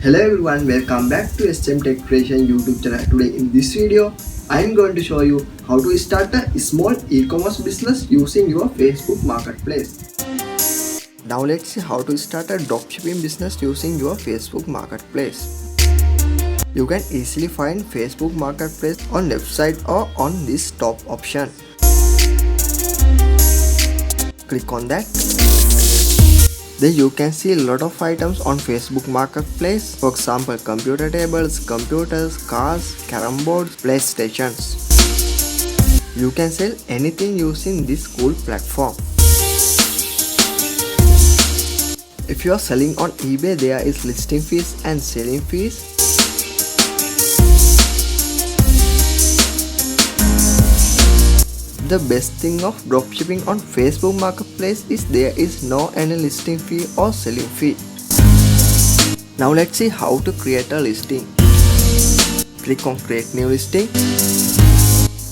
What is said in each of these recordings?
Hello everyone, welcome back to STM Tech Creation YouTube channel. Today in this video, I am going to show you how to start a small e-commerce business using your Facebook Marketplace. Now let's see how to start a dropshipping business using your Facebook Marketplace. You can easily find Facebook Marketplace on left side or on this top option. Click on that. Then you can see a lot of items on Facebook Marketplace. For example, computer tables, computers, cars, carom boards, PlayStations. You can sell anything using this cool platform. If you are selling on eBay, there is listing fees and selling fees. The best thing of dropshipping on Facebook Marketplace is there is no any listing fee or selling fee. Now let's see how to create a listing. Click on create new listing.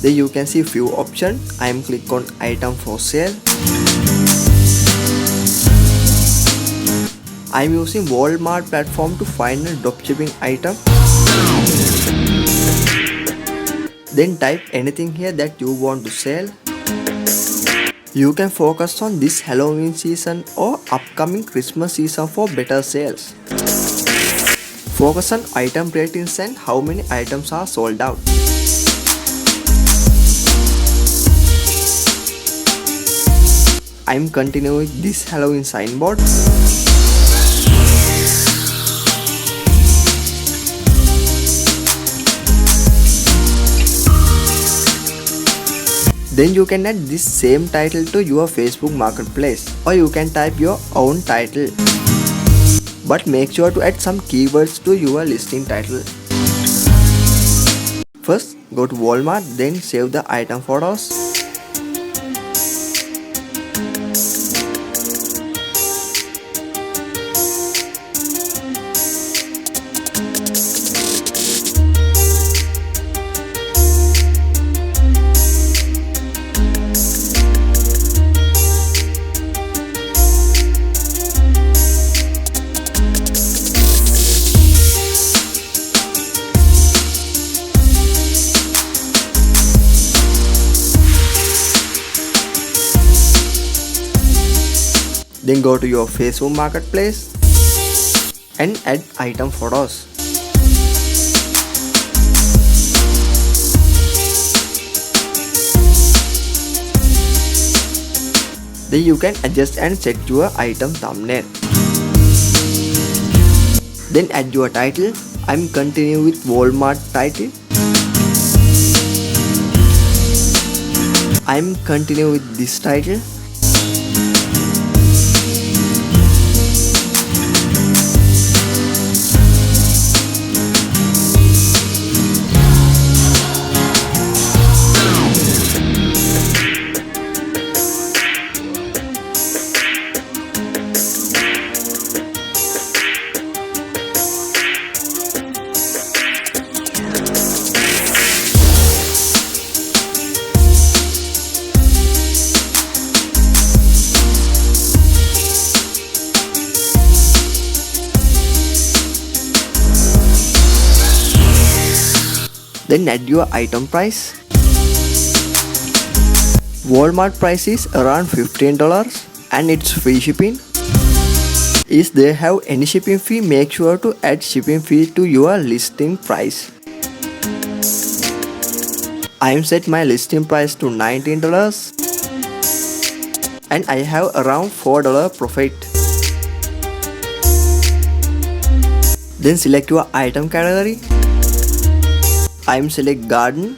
Then you can see few options. I am click on item for sale. I am using Walmart platform to find a dropshipping item. Then type anything here that you want to sell. You can focus on this Halloween season or upcoming Christmas season for better sales. Focus on item ratings and how many items are sold out. I am continuing with this Halloween signboard. Then you can add this same title to your Facebook Marketplace, or you can type your own title. But make sure to add some keywords to your listing title. First, go to Walmart, then save the item photos. Then go to your Facebook Marketplace and add item photos. Then you can adjust and set your item thumbnail. Then add your title. I'm continuing with Walmart title. I'm continuing with this title. Then add your item price. Walmart price is around $15 and it's free shipping. If they have any shipping fee, make sure to add shipping fee to your listing price. I am set my listing price to $19 and I have around $4 profit. Then select your item category. I am select garden.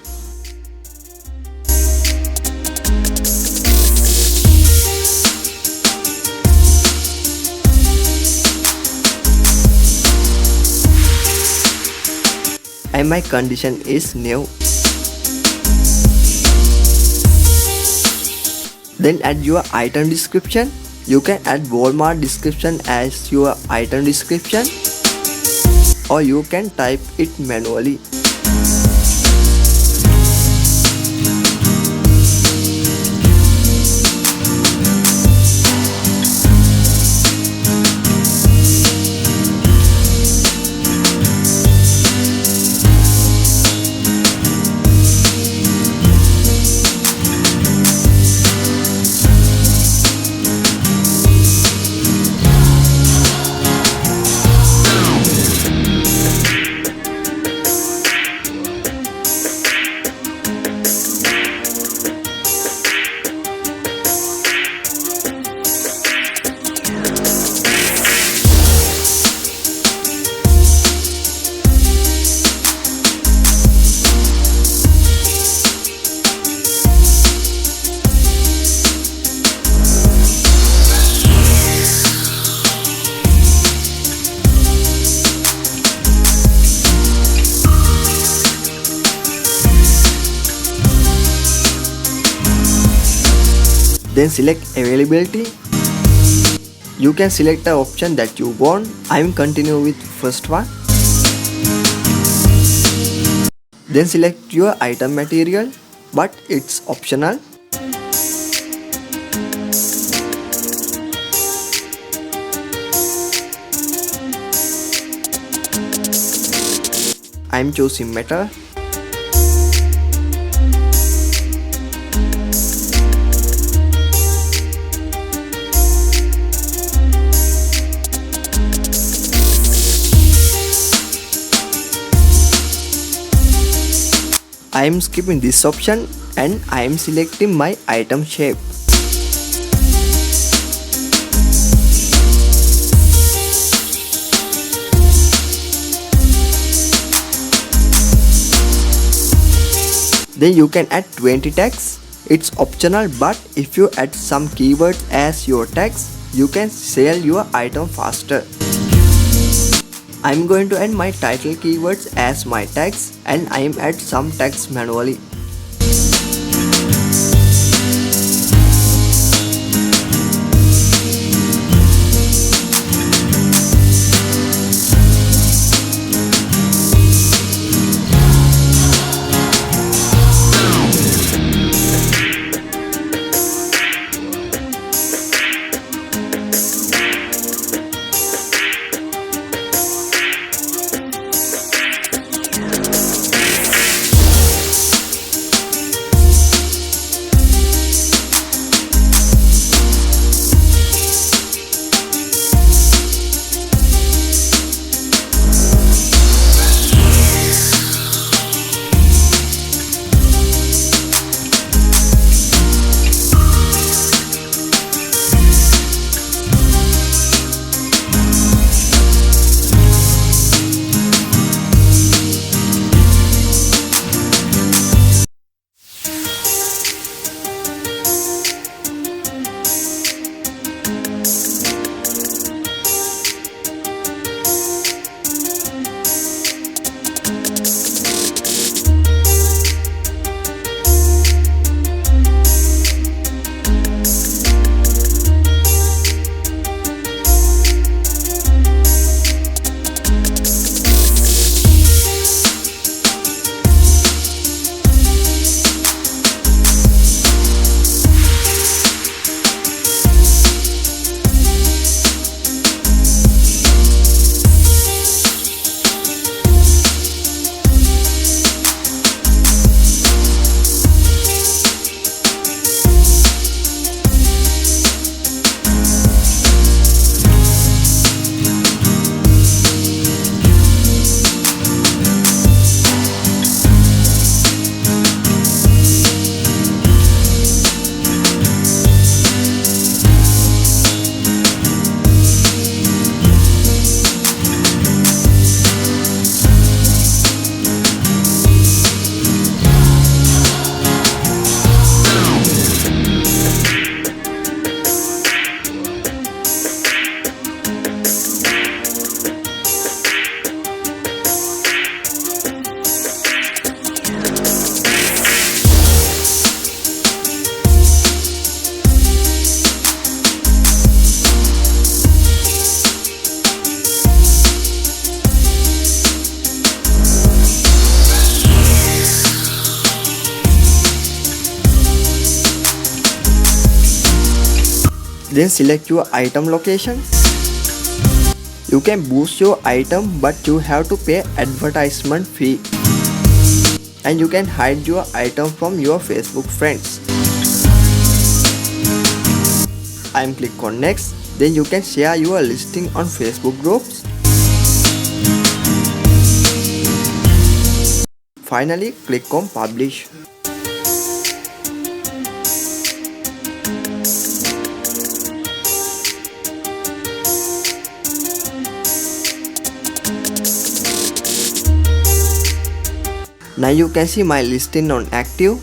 And my condition is new. Then add your item description. You can add Walmart description as your item description, or you can type it manually. Then select availability. You can select the option that you want. I am continue with first one. Then select your item material, but it's optional. I am choosing metal. I am skipping this option and I am selecting my item shape. Then you can add 20 tags. It's optional, but if you add some keywords as your tags, you can sell your item faster. I'm going to add my title keywords as my tags, and I am add some tags manually. Then select your item location. You can boost your item, but you have to pay advertisement fee. And you can hide your item from your Facebook friends. I'm click on next. Then you can share your listing on Facebook groups. Finally, click on publish. Now you can see my listing on active.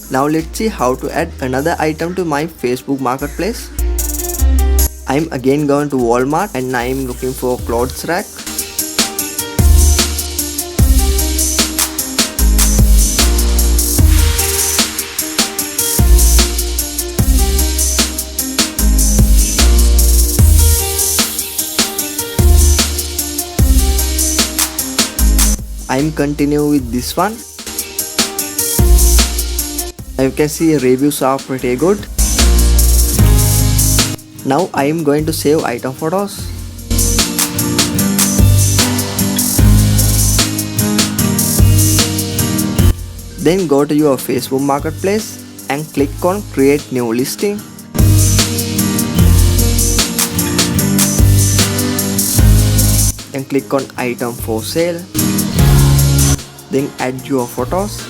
Now let's see how to add another item to my Facebook marketplace. I'm again going to Walmart and I'm looking for clothes rack. I'm continue with this one. Now you can see reviews are pretty good. Now I am going to save item photos. Then go to your Facebook Marketplace and click on create new listing. Then click on item for sale. Then add your photos.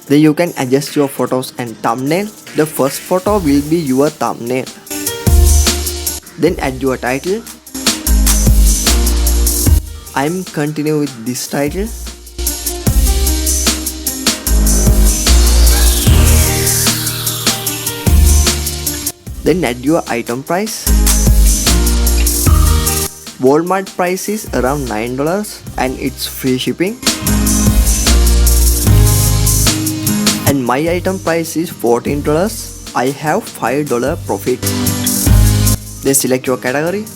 Then you can adjust your photos and thumbnail. The first photo will be your thumbnail. Then add your title. I'm continue with this title. Then add your item price. Walmart price is around $9 and it's free shipping. And my item price is $14. I have $5 profit. Then select your category.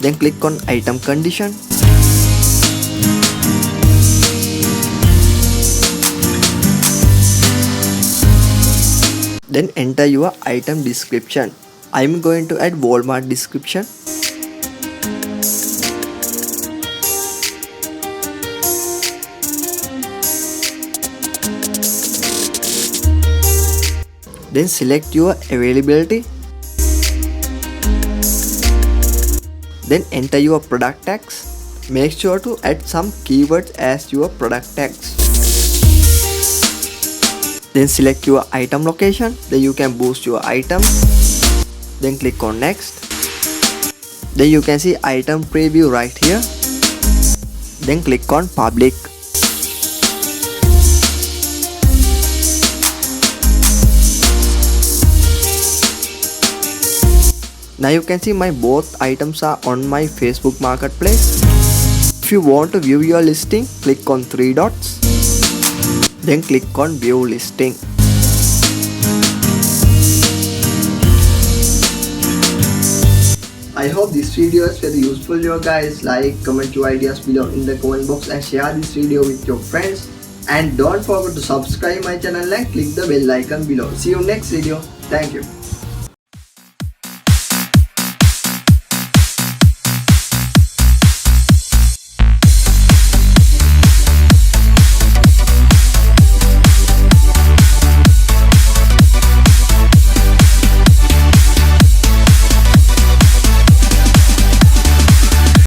Then click on item condition. Then enter your item description. I am going to add Walmart description. Then select your availability. Then enter your product tags. Make sure to add some keywords as your product tags. Then select your item location. Then you can boost your item. Then click on next. Then you can see item preview right here. Then click on public. Now you can see my both items are on my Facebook Marketplace. If you want to view your listing, click on 3 dots. Then click on view listing. I hope this video is very useful to you guys. Like, comment your ideas below in the comment box and share this video with your friends. And don't forget to subscribe my channel and click the bell icon below. See you next video. Thank you.